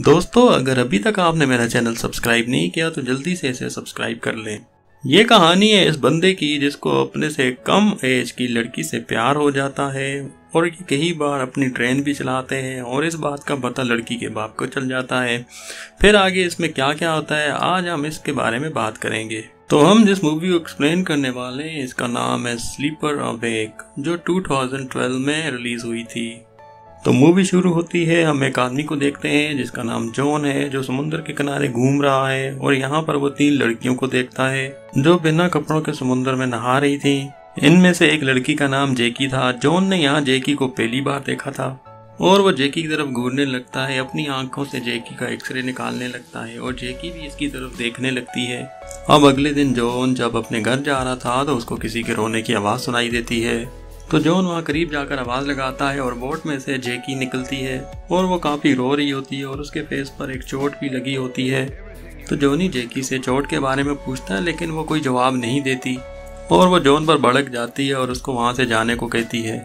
दोस्तों, अगर अभी तक आपने मेरा चैनल सब्सक्राइब नहीं किया तो जल्दी से इसे सब्सक्राइब कर लें। ये कहानी है इस बंदे की जिसको अपने से कम एज की लड़की से प्यार हो जाता है और ये कई बार अपनी ट्रेन भी चलाते हैं और इस बात का पता लड़की के बाप को चल जाता है। फिर आगे इसमें क्या क्या होता है आज हम इसके बारे में बात करेंगे। तो हम जिस मूवी को एक्सप्लेन करने वाले हैं इसका नाम है स्लीपर अवेक, जो 2012 में रिलीज हुई थी। तो मूवी शुरू होती है, हम एक आदमी को देखते हैं जिसका नाम जॉन है, जो समुद्र के किनारे घूम रहा है और यहाँ पर वो 3 लड़कियों को देखता है जो बिना कपड़ों के समुद्र में नहा रही थी। इनमें से एक लड़की का नाम जैकी था। जॉन ने यहाँ जैकी को पहली बार देखा था और वो जैकी की तरफ घूरने लगता है, अपनी आंखों से जैकी का एक्सरे निकालने लगता है और जैकी भी इसकी तरफ देखने लगती है। अब अगले दिन जॉन जब अपने घर जा रहा था तो उसको किसी के रोने की आवाज़ सुनाई देती है। तो जॉन वहाँ करीब जाकर आवाज़ लगाता है और बोट में से जैकी निकलती है और वो काफ़ी रो रही होती है और उसके फेस पर एक चोट भी लगी होती है। तो जॉनी जैकी से चोट के बारे में पूछता है लेकिन वो कोई जवाब नहीं देती और वो जॉन पर भड़क जाती है और उसको वहाँ से जाने को कहती है।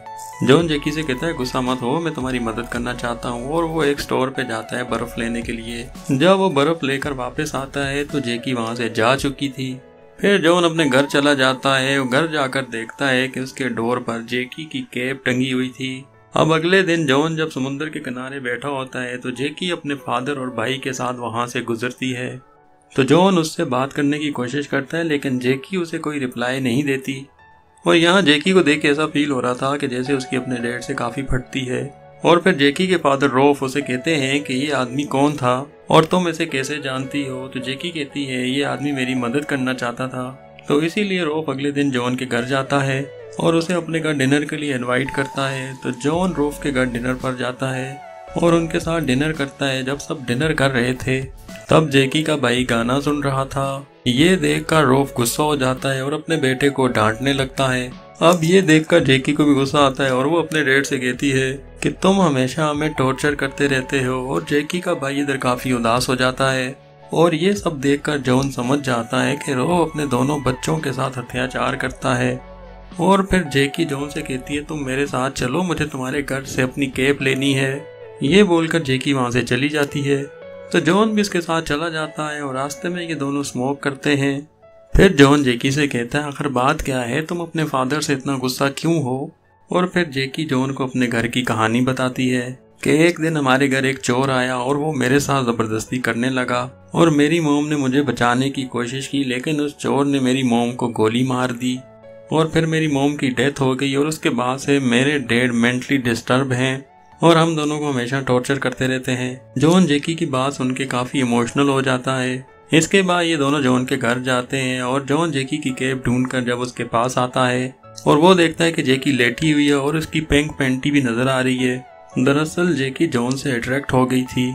जॉन जैकी से कहता है गुस्सा मत हो, मैं तुम्हारी मदद करना चाहता हूँ, और वो एक स्टोर पे जाता है बर्फ़ लेने के लिए। जब वो बर्फ़ लेकर वापस आता है तो जैकी वहाँ से जा चुकी थी। फिर जॉन अपने घर चला जाता है और घर जाकर देखता है कि उसके डोर पर जैकी की कैप टंगी हुई थी। अब अगले दिन जॉन जब समुद्र के किनारे बैठा होता है तो जैकी अपने फादर और भाई के साथ वहां से गुजरती है। तो जॉन उससे बात करने की कोशिश करता है लेकिन जैकी उसे कोई रिप्लाई नहीं देती और यहाँ जैकी को देख के ऐसा फील हो रहा था कि जैसे उसकी अपने डैड से काफ़ी फटती है। और फिर जैकी के फादर रोफ उसे कहते हैं कि ये आदमी कौन था और तुम इसे कैसे जानती हो। तो जैकी कहती है ये आदमी मेरी मदद करना चाहता था। तो इसीलिए रोफ अगले दिन जॉन के घर जाता है और उसे अपने घर डिनर के लिए इनवाइट करता है। तो जॉन रोफ के घर डिनर पर जाता है और उनके साथ डिनर करता है। जब सब डिनर कर रहे थे तब जैकी का भाई गाना सुन रहा था। ये देखकर रोफ गुस्सा हो जाता है और अपने बेटे को डांटने लगता है। अब ये देखकर जैकी को भी गुस्सा आता है और वो अपने डैड से कहती है कि तुम हमेशा हमें टॉर्चर करते रहते हो। और जैकी का भाई इधर काफी उदास हो जाता है और ये सब देखकर जॉन समझ जाता है कि रोफ अपने दोनों बच्चों के साथ अत्याचार करता है। और फिर जैकी जॉन से कहती है तुम मेरे साथ चलो, मुझे तुम्हारे घर से अपनी कैप लेनी है। ये बोलकर जैकी वहां से चली जाती है। तो जॉन भी इसके साथ चला जाता है और रास्ते में ये दोनों स्मोक करते हैं। फिर जॉन जैकी से कहता है आखिर बात क्या है, तुम अपने फादर से इतना गुस्सा क्यों हो। और फिर जैकी जॉन को अपने घर की कहानी बताती है कि एक दिन हमारे घर एक चोर आया और वो मेरे साथ जबरदस्ती करने लगा और मेरी मोम ने मुझे बचाने की कोशिश की लेकिन उस चोर ने मेरी मोम को गोली मार दी और फिर मेरी मोम की डेथ हो गई। और उसके बाद से मेरे डैड मेंटली डिस्टर्ब हैं और हम दोनों को हमेशा टॉर्चर करते रहते हैं। जॉन जैकी की बात सुन के काफी इमोशनल हो जाता है। इसके बाद ये दोनों जॉन के घर जाते हैं और जॉन जैकी की कैप ढूंढकर जब उसके पास आता है और वो देखता है कि जैकी लेटी हुई है और उसकी पिंक पैंटी भी नजर आ रही है। दरअसल जैकी जॉन से अट्रैक्ट हो गई थी।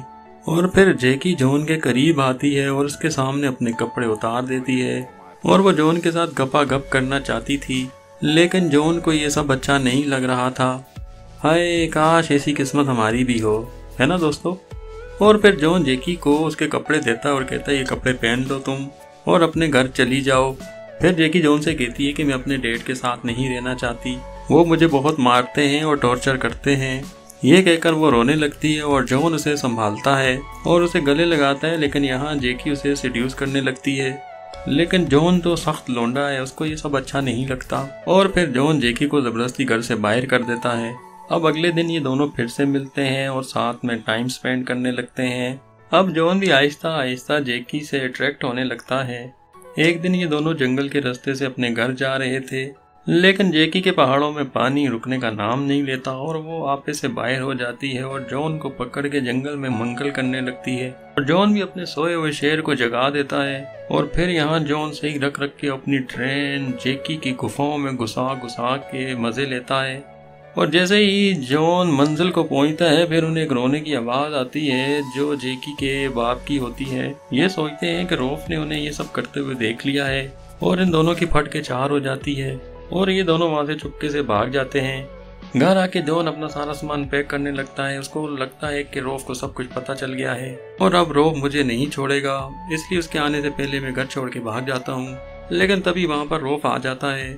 और फिर जैकी जॉन के करीब आती है और उसके सामने अपने कपड़े उतार देती है और वो जॉन के साथ गपागप करना चाहती थी लेकिन जॉन को ये सब अच्छा नहीं लग रहा था। हाय काश ऐसी किस्मत हमारी भी हो, है ना दोस्तों। और फिर जॉन जैकी को उसके कपड़े देता है और कहता है ये कपड़े पहन लो तुम और अपने घर चली जाओ। फिर जैकी जॉन से कहती है कि मैं अपने डैड के साथ नहीं रहना चाहती, वो मुझे बहुत मारते हैं और टॉर्चर करते हैं। ये कहकर वो रोने लगती है और जॉन उसे संभालता है और उसे गले लगाता है लेकिन यहाँ जैकी उसे सेड्यूस करने लगती है। लेकिन जॉन तो सख्त लौंडा है, उसको ये सब अच्छा नहीं लगता और फिर जॉन जैकी को जबरदस्ती घर से बाहर कर देता है। अब अगले दिन ये दोनों फिर से मिलते हैं और साथ में टाइम स्पेंड करने लगते हैं। अब जॉन भी आहिस्ता आहिस्ता जैकी से अट्रैक्ट होने लगता है। एक दिन ये दोनों जंगल के रास्ते से अपने घर जा रहे थे लेकिन जैकी के पहाड़ों में पानी रुकने का नाम नहीं लेता और वो आपे से बाहर हो जाती है और जॉन को पकड़ के जंगल में मंगल करने लगती है। और जॉन भी अपने सोए हुए शेर को जगा देता है और फिर यहाँ जॉन सही रख रख के अपनी ट्रेन जैकी की गुफाओं में घुसा घुसा के मजे लेता है। और जैसे ही जॉन मंजिल को पहुंचता है फिर उन्हें एक रोने की आवाज आती है जो जैकी के बाप की होती है। ये सोचते हैं कि रोफ ने उन्हें ये सब करते हुए देख लिया है और इन दोनों की फट के चार हो जाती है और ये दोनों वहां से चुपके से भाग जाते हैं। घर आके जॉन अपना सारा सामान पैक करने लगता है। उसको लगता है कि रोफ को सब कुछ पता चल गया है और अब रोफ मुझे नहीं छोड़ेगा, इसलिए उसके आने से पहले मैं घर छोड़ के भाग जाता हूँ। लेकिन तभी वहाँ पर रोफ आ जाता है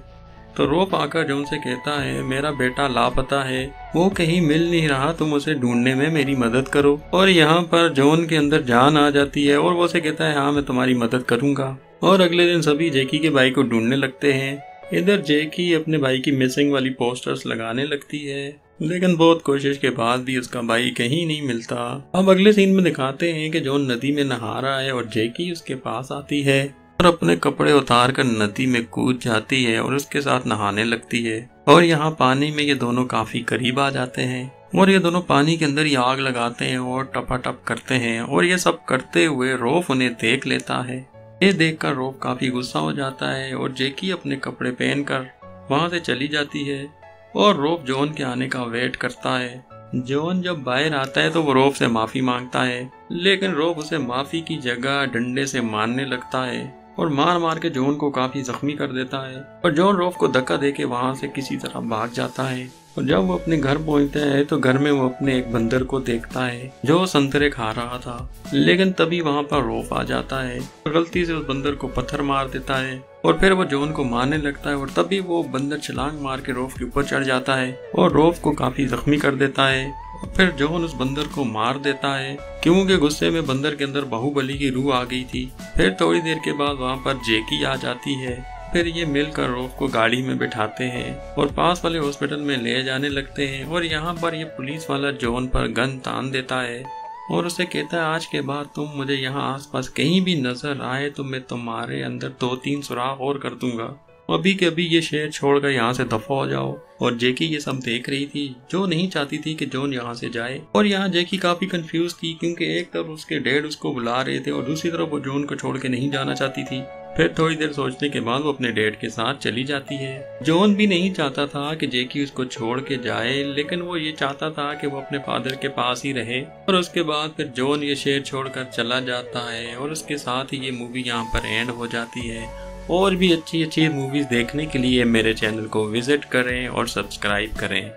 तो रोफ आकर जॉन से कहता है मेरा बेटा लापता है, वो कहीं मिल नहीं रहा, तुम उसे ढूंढने में मेरी मदद करो। और यहाँ पर जॉन के अंदर जान आ जाती है और वो उसे कहता है हाँ मैं तुम्हारी मदद करूंगा। और अगले दिन सभी जैकी के भाई को ढूंढने लगते हैं। इधर जैकी अपने भाई की मिसिंग वाली पोस्टर्स लगाने लगती है, लेकिन बहुत कोशिश के बाद भी उसका भाई कहीं नहीं मिलता। अब अगले सीन में दिखाते हैं कि जॉन नदी में नहा रहा है और जैकी उसके पास आती है और अपने कपड़े उतार कर नदी में कूद जाती है और उसके साथ नहाने लगती है। और यहाँ पानी में ये दोनों काफी करीब आ जाते हैं और ये दोनों पानी के अंदर ही आग लगाते हैं और टपाटप करते हैं। और ये सब करते हुए रोफ उन्हें देख लेता है। ये देखकर रोफ काफी गुस्सा हो जाता है और जैकी अपने कपड़े पहनकर वहां से चली जाती है और रोफ जॉन के आने का वेट करता है। जॉन जब बाहर आता है तो वो रोफ से माफी मांगता है, लेकिन रोफ उसे माफी की जगह डंडे से मारने लगता है और मार मार के जॉन को काफी जख्मी कर देता है। और जॉन रोफ को धक्का देके वहां से किसी तरह भाग जाता है। और जब वो अपने घर पहुंचता है तो घर में वो अपने एक बंदर को देखता है जो संतरे खा रहा था, लेकिन तभी वहां पर रोफ आ जाता है और गलती से उस बंदर को पत्थर मार देता है और फिर वो जॉन को मारने लगता है। और तभी वो बंदर छलांग मार के रोफ के ऊपर चढ़ जाता है और रोफ को काफी जख्मी कर देता है। और फिर जॉन उस बंदर को मार देता है क्योंकि गुस्से में बंदर के अंदर बाहुबली की रूह आ गई थी। फिर थोड़ी देर के बाद वहाँ पर जैकी आ जाती है। फिर ये मिलकर रोफ को गाड़ी में बिठाते हैं और पास वाले हॉस्पिटल में ले जाने लगते हैं। और यहाँ पर ये पुलिस वाला जॉन पर गन तान देता है और उसे कहता है आज के बाद तुम मुझे यहाँ आसपास कहीं भी नजर आए तो मैं तुम्हारे अंदर 2-3 सुराख और कर दूंगा। अभी के अभी ये शहर छोड़कर यहाँ से दफा हो जाओ। और जैकी ये सब देख रही थी, जो नहीं चाहती थी कि जॉन यहाँ से जाए। और यहाँ जैकी काफी कंफ्यूज थी क्योंकि एक तरफ उसके डैड उसको बुला रहे थे और दूसरी तरफ वो जॉन को छोड़ के नहीं जाना चाहती थी। फिर थोड़ी देर सोचने के बाद वो अपने डैड के साथ चली जाती है। जॉन भी नहीं चाहता था कि जैकी उसको छोड़ के जाए, लेकिन वो ये चाहता था कि वो अपने फादर के पास ही रहे। और उसके बाद फिर जॉन ये शहर छोड़कर चला जाता है और उसके साथ ही ये मूवी यहाँ पर एंड हो जाती है। और भी अच्छी अच्छी मूवीज देखने के लिए मेरे चैनल को विजिट करें और सब्सक्राइब करें।